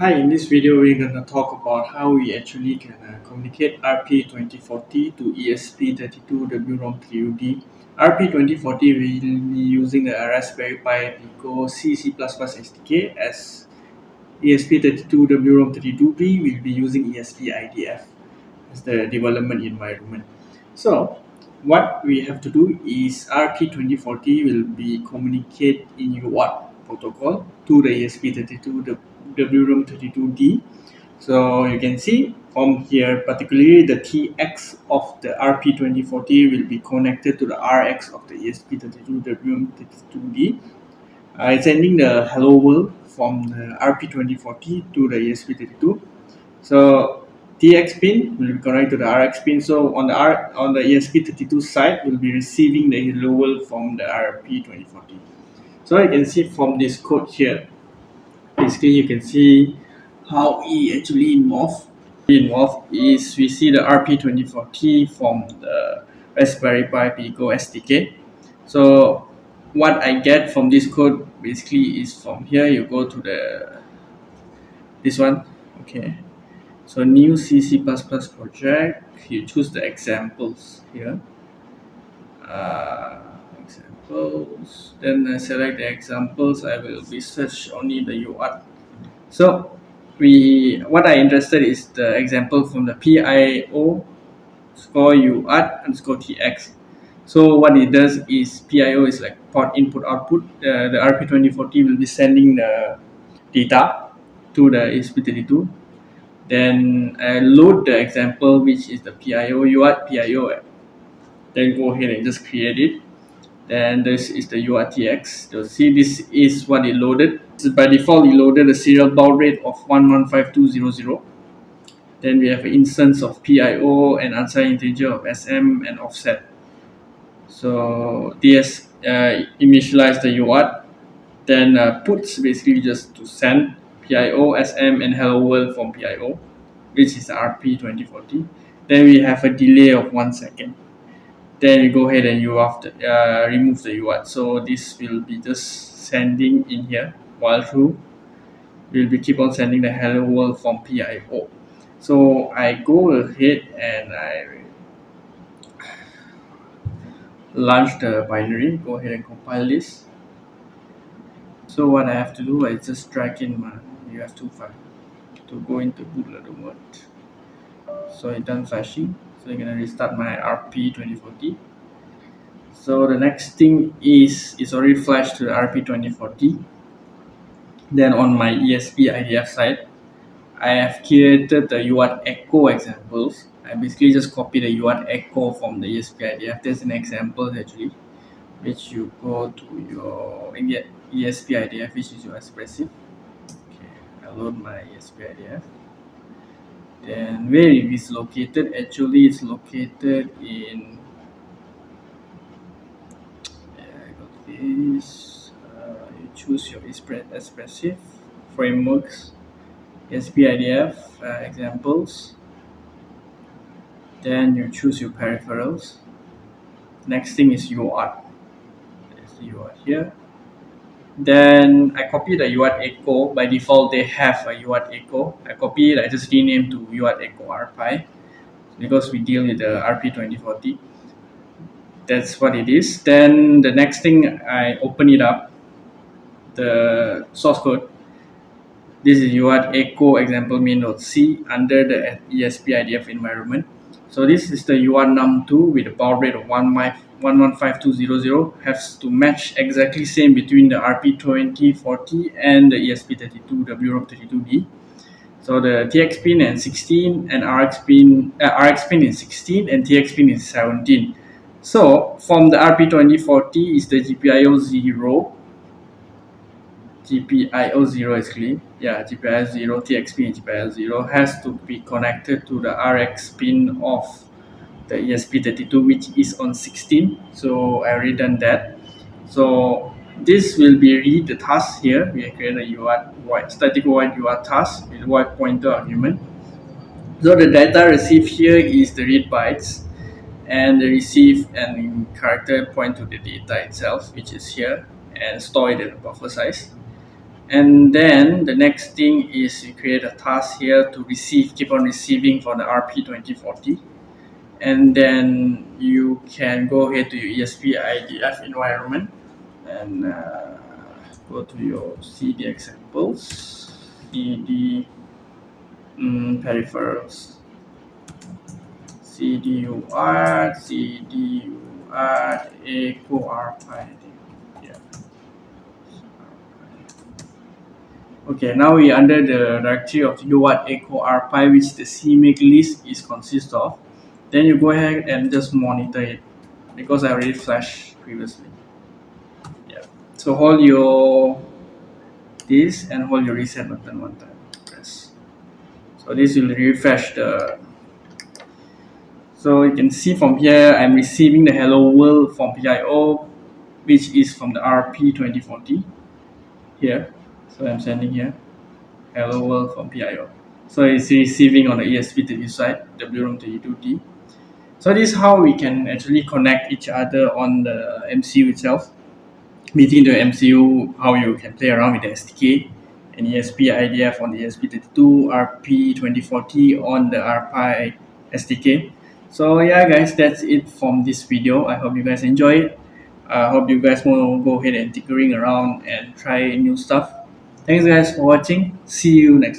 Hi, in this video we're going to talk about how we actually can communicate RP2040 to ESP32-WROM-32D. RP2040 will be using the Raspberry Pi Pico C++ SDK, as ESP32-WROM-32D will be using ESP-IDF as the development environment. So what we have to do is RP2040 will be communicate in UART protocol to the ESP32-WROM-32D. So you can see from here, particularly the TX of the RP2040 will be connected to the RX of the ESP32-WROM-32D. It's sending the hello world from the RP2040 to the ESP32. So TX pin will be connected to the RX pin. So on the ESP32 side, we'll be receiving the hello world from the RP2040. So you can see from this code here, basically you can see how it actually involved. Is we see the RP2040 from the Raspberry Pi Pico SDK. So what I get from this code basically is from here you go to this one. Okay, so new C++ project, you choose the examples here, examples, then I select the examples. I will be search only the UART. So what I interested is the example from the PIO score UART underscore TX. So what it does is PIO is like port input output. The RP2040 will be sending the data to the ESP32. Then I load the example, which is the PIO UART PIO. Then go ahead and just create it. Then this is the UARTX. You'll see this is what it loaded. By default, it loaded a serial baud rate of 115200. Then we have an instance of PIO and unsigned integer of SM and offset. So this initialize the UART. Then puts basically just to send PIO, SM, and hello world from PIO, which is RP2040. Then we have a delay of 1 second. Then you go ahead and you have to remove the UART. So this will be just sending in here while through. We'll be keep on sending the hello world from PIO. So I go ahead and I launch the binary. Go ahead and compile this. So what I have to do, I just drag in my UF2 file to go into bootloader mode. So it's done flashing. So I'm gonna restart my RP2040. So the next thing is it's already flashed to the RP2040. Then on my ESP-IDF side, I have created the UART echo examples. I basically just copy the UART echo from the ESP-IDF. There's an example actually, which you go to your ESP-IDF, which is your expressive. Okay, I load my ESP-IDF. Then where it is located, actually it's located in this. You choose your expressive frameworks, ESP-IDF examples. Then you choose your peripherals. Next thing is UART. There's the UART here. Then I copy the UART echo. By default, they have a UART echo. I copy it. I just rename to UART echo RPi because we deal with the RP2040. That's what it is. Then the next thing, I open it up, the source code. This is UART echo example main.c under the ESP-IDF environment. So this is the UART num2 with a baud rate of 115200. Has to match exactly same between the RP2040 and the ESP32-WROM-32D. So the TX pin is 16 and RX pin is 16 and TX pin is 17. So from the RP2040 is the GPIO 0. GPIO 0 is clean. Yeah, GPIO 0, TX pin and GPIO 0 has to be connected to the RX pin of the ESP32, which is on 16. So I already done that. So this will be read the task here. We create a UART static void UART task with void pointer argument. So the data received here is the read bytes, and the receive and character point to the data itself, which is here, and store it in a buffer size. And then the next thing is you create a task here to receive, keep on receiving for the RP2040. And then you can go ahead to your ESP environment and go to your CD examples, CD peripherals, CDUR, CDUR, echo RPI, I think. Yeah. Okay, now we are under the directory of UART echo RPI, which the CMake list is consist of. Then you go ahead and just monitor it because I already flashed previously. Yeah. So hold your this and hold your reset button one time. Press. So this will refresh the. So you can see from here, I'm receiving the hello world from PIO, which is from the RP2040 here. So I'm sending here hello world from PIO. So it's receiving on the ESP32 side, WROM-32D. So this is how we can actually connect each other on the MCU itself. Between the MCU, how you can play around with the SDK and ESP IDF on the ESP32, RP2040 on the RPI SDK. So yeah guys, that's it from this video. I hope you guys enjoy it. I hope you guys will go ahead and tinkering around and try new stuff. Thanks guys for watching. See you next time.